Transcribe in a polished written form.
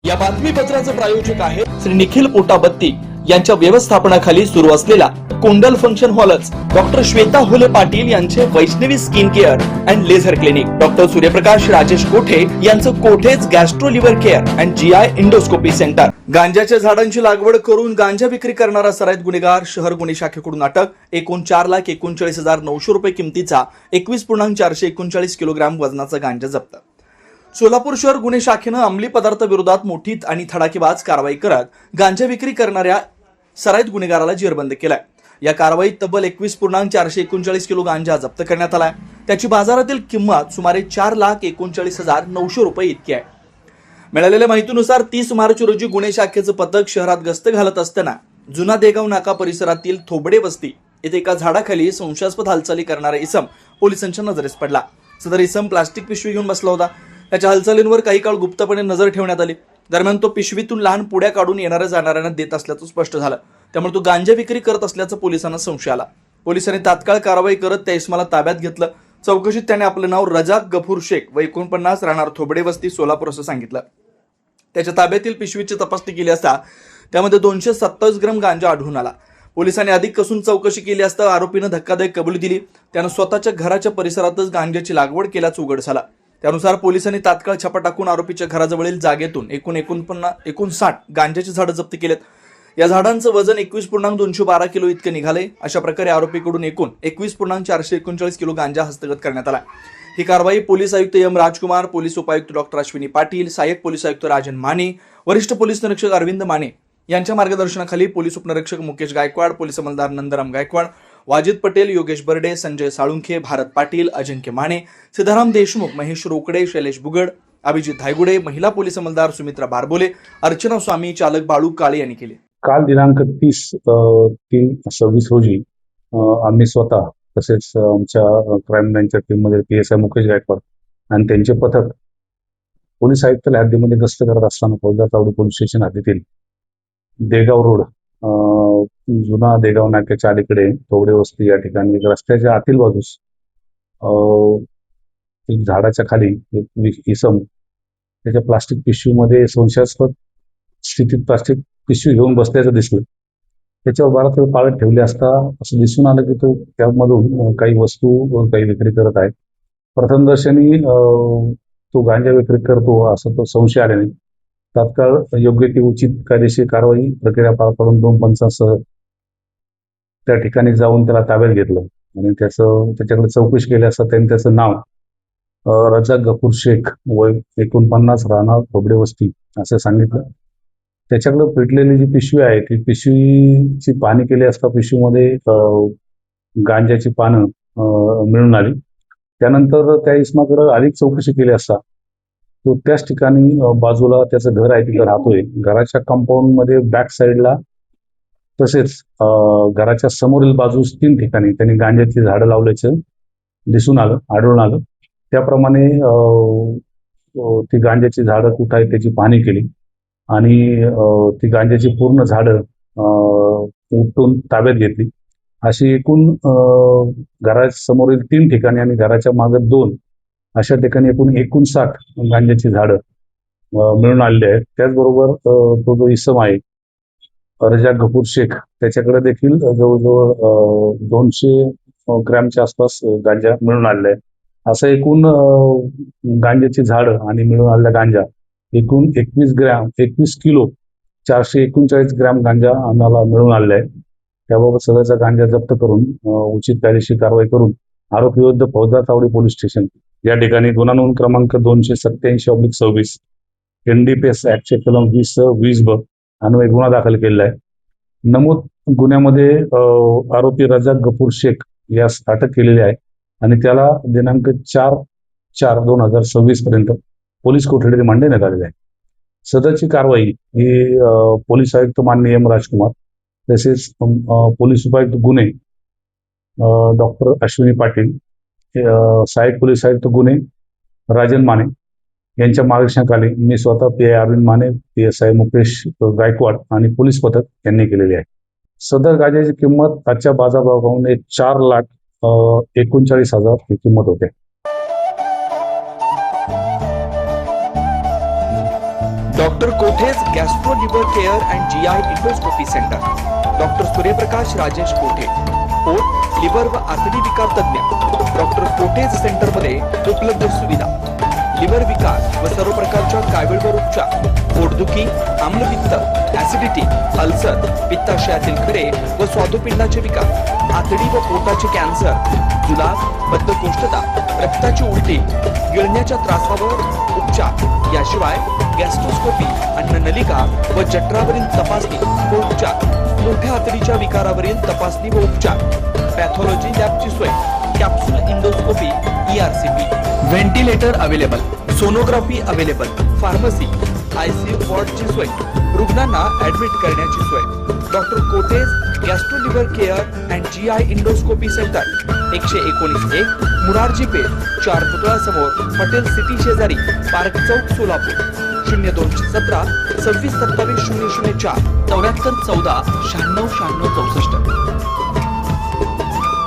या बातमीपत्राचे प्रायोजक आहे श्री निखिल पोटाबत्ती यांच्या व्यवस्थापनाखाली सुरू असलेला कुंडल फंक्शन हॉलच डॉक्टर श्वेता होले पाटील यांचे Vaishnavi skin care and laser clinic, doctor Suryaprakash Rajesh Kothe यांचं Kothe's gastro liver care and GI endoscopy centre. गांजाच्या झाडांची लागवड करून गांजा विक्री करणारा सराईत गुन्हेगार शहर गुन्हे शाखेकडून अटक. एकूण 4,39,900 रुपये किमतीचा 21.439 किलोग्राम वजनाचा गांजा जप्त. सोलापूर शहर गुन्हे शाखेनं अंमली पदार्थ विरोधात मोठी आणि धडाकेबाज कारवाई करत गांजा विक्री करणाऱ्या सराईत गुन्हेगाराला जेरबंद केलाय. या कारवाईत तब्बल 21.439 किलो गांजा जप्त करण्यात आलाय. त्याची बाजारातील किंमत सुमारे 4,39,900 रुपये इतकी आहे. मिळालेल्या माहितीनुसार 30 मार्च रोजी गुन्हे शाखेचं पथक शहरात गस्त घालत असताना जुना देगाव नाका परिसरातील थोबडे वस्ती येथे एका झाडाखाली संशयास्पद हालचाली करणारा इसम पोलिसांच्या नजरेस पडला. सदर इसम प्लास्टिक पिशवी घेऊन बसला होता. त्याच्या हालचालींवर काही काळ गुप्तपणे नजर ठेवण्यात आली. दरम्यान तो पिशवीतून लहान पुड्या काढून येणाऱ्या जाणाऱ्यांना देत असल्याचं स्पष्ट झालं. त्यामुळे तो गांजा विक्री करत असल्याचं पोलिसांना संशय आला. पोलिसांनी तात्काळ कारवाई करत त्या इसमाला ताब्यात घेतलं. चौकशीत त्याने आपलं नाव रजाक गफूर शेख व 49 राहणार थोबडे वस्ती सोलापूर असं सांगितलं. त्याच्या ताब्यातील पिशवीची तपासणी केली असता त्यामध्ये 227 ग्रॅम गांजा आढळून आला. पोलिसांनी अधिक कसून चौकशी केली असता आरोपीनं धक्कादायक कबुली दिली. त्यानं स्वतःच्या घराच्या परिसरातच गांजाची लागवड केल्याचं उघड झालं. त्यानुसार पोलिसांनी तात्काळ छापा टाकून आरोपीच्या घराजवळील जागेतून एकूण 59 गांजाची झाडं जप्त केलेत. या झाडांचं वजन 21.212 किलो इतके निघाले. अशा प्रकारे आरोपीकडून एकूण 21.439 किलो गांजा हस्तगत करण्यात आला. ही कारवाई पोलीस आयुक्त एम राजकुमार, पोलीस उपायुक्त डॉक्टर अश्विनी पाटील, सहाय्यक पोलीस आयुक्त राजन माने, वरिष्ठ पोलीस निरीक्षक अरविंद माने यांच्या मार्गदर्शनाखाली पोलीस उपनिरीक्षक मुकेश गायकवाड, पोलीस अंमलदार नंदराम गायकवाड, वाजिद पटेल, योगेश बर्डे, संजय साळुंखे, भारत पाटील, अजिंक्य माने, सिद्धाराम देशमुख, महेश रोकडे, शैलेश बुगड, अभिजित धायगुडे, महिला पोलीस अंमलदार सुमित्रा बारबोले, अर्चना स्वामी, चालक बाळू काळे यांनी केले. काल दिनांक 30/3/26 रोजी आम्ही स्वतः तसेच आमच्या क्राईम ब्रँचच्या टीममध्ये PSI मुकेश गायकवाड आणि त्यांचे पथक पोलीस आयुक्तालय हद्दीमध्ये गस्त करत असताना फौजदार तावडी पोलीस स्टेशन हद्दीतील देगाव रोड जुना देगाव नाक्याच्या अलीकडे थोबडे वस्ती या ठिकाणी रस्त्याच्या आतील बाजूस एक झाडाच्या खाली एक इसम त्याच्या प्लास्टिक पिशवीमध्ये संशयास्पद स्थितीत प्लास्टिक पिशवी घेऊन बसल्याचं दिसलं. त्याच्यावर बराच वेळ पाळत ठेवले असता असं दिसून आलं की तो त्यामधून काही वस्तू काही विक्री करत आहे. प्रथमदर्शनी तो गांजा विक्री करतो असं तो संशय आल्याने तात्काळ योग्य ती उचित कायदेशीर कारवाई प्रक्रिया पार पाडून 2 पंचांसह त्या ठिकाणी जाऊन त्याला ताब्यात घेतलं आणि त्याच्याकडे चौकशी केली असता त्यांनी त्याचं नाव रजाक गफूर शेख वय 49 राहणार थोबडे वस्ती असं सांगितलं. त्याच्याकडे पेटलेली जी पिशवी आहे ती पिशवीची पाहणी केली असता पिशवीमध्ये गांजाची पानं मिळून आली. त्यानंतर त्या इसमाकडे अधिक चौकशी केली असता तो त्याच ठिकाणी बाजूला त्याचं घर आहे तिथं राहतोय. घराच्या कंपाऊंडमध्ये बॅक साईडला तसेच घराच्या समोरील बाजूस 3 ठिकाणी त्यांनी गांजाची झाडं लावल्याचं आढळून आलं. त्याप्रमाणे ती गांजाची झाडं कुठं आहेत त्याची पाहणी केली आणि ती गांजाची पूर्ण झाडं उपटून ताब्यात घेतली. अशी एकूण घरासमोरील 3 ठिकाणी आणि घराच्या मागे 2 अशा ठिकाणी एकूण 59 गांजाची झाडं मिळून आलेली आहेत. त्याचबरोबर तो जो इसम आहे रजाक गफूर शेख त्याच्याकडे देखील जवळजवळ 200 ग्रॅमच्या आसपास गांजा मिळून आलेला आहे. असं एकूण गांजाची झाडं आणि मिळून आलेला गांजा एकूण 21 किलो 439 ग्रॅम गांजा आम्हाला मिळून आलेला आहे. त्याबाबत सदरचा गांजा जप्त करून उचित कायदेशीर कारवाई करून आरोपी विरुद्ध फौजदार तावडी पोलीस स्टेशन या ठिकाणी गुन्हा नोंद क्रमांक 287/26 NDPS ऍक्टचे कलम 20/20 अन्वये गुन्हा दाखल केलेला आहे. नमूद गुन्ह्यामध्ये आरोपी रजाक गफूर शेख यास अटक केलेली आहे आणि त्याला दिनांक 4/4/2026 पर्यंत पोलीस कोठडीत मांडण्यात आलेली आहे. सदरची कारवाई ही पोलीस आयुक्त माननीय एम राजकुमार तसेच पोलीस उपायुक्त गुन्हे डॉक्टर अश्विनी पाटील, सहाय्यक पोलीस आयुक्त गुन्हे राजन माने यांच्या मार्गदर्शनाखाली मी स्वतः PI अरविंद माने, PSI मुकेश गायकवाड आणि पोलीस पथक यांनी केलेली आहे. सदर गांजाची किंमत आजच्या बाजारभावावरून 4,39,000 ही किंमत होते. Doctor Kothe's gastro liver care and GI endoscopy centre, doctor Suryaprakash Rajesh कोठे, पोट लिव्हर व आतडी विकार तज्ञ, डॉक्टर कोठेज सेंटर मध्ये उपलब्ध सुविधा, लिव्हर विकार व सर्व प्रकारच्या कावीळवर उपचार, पोटदुखी, आम्लपित्त, ऍसिडिटी, अल्सर, पित्ताशयातील खडे व स्वादुपिंडाचे विकार, आतडी व पोटाचे कॅन्सर, जुलाब, बद्धकोष्ठता, रक्ताची उलटी, गिळण्याच्या त्रासावर उपचार, याशिवाय गॅस्ट्रोस्कोपी, अन्ननलिका व जठरावरील तपासणी व उपचार, मोठ्या आतडीच्या विकारावरील तपासणी व उपचार, पॅथॉलॉजी लॅबची सोय, capsule endoscopy, ERCP, ventilator available, sonography available, pharmacy, ICU वॉर्डची सोय, रुग्णांना ऍडमिट करण्याची सोय, doctor Kothe's gastro liver care and GI endoscopy centre, 119 Murarji Peth, 4 पुतळा समोर, हॉटेल सिटी शेजारी, पार्क चौक, सोलापूर, 0217 26 27 004 74 14 96 96 64.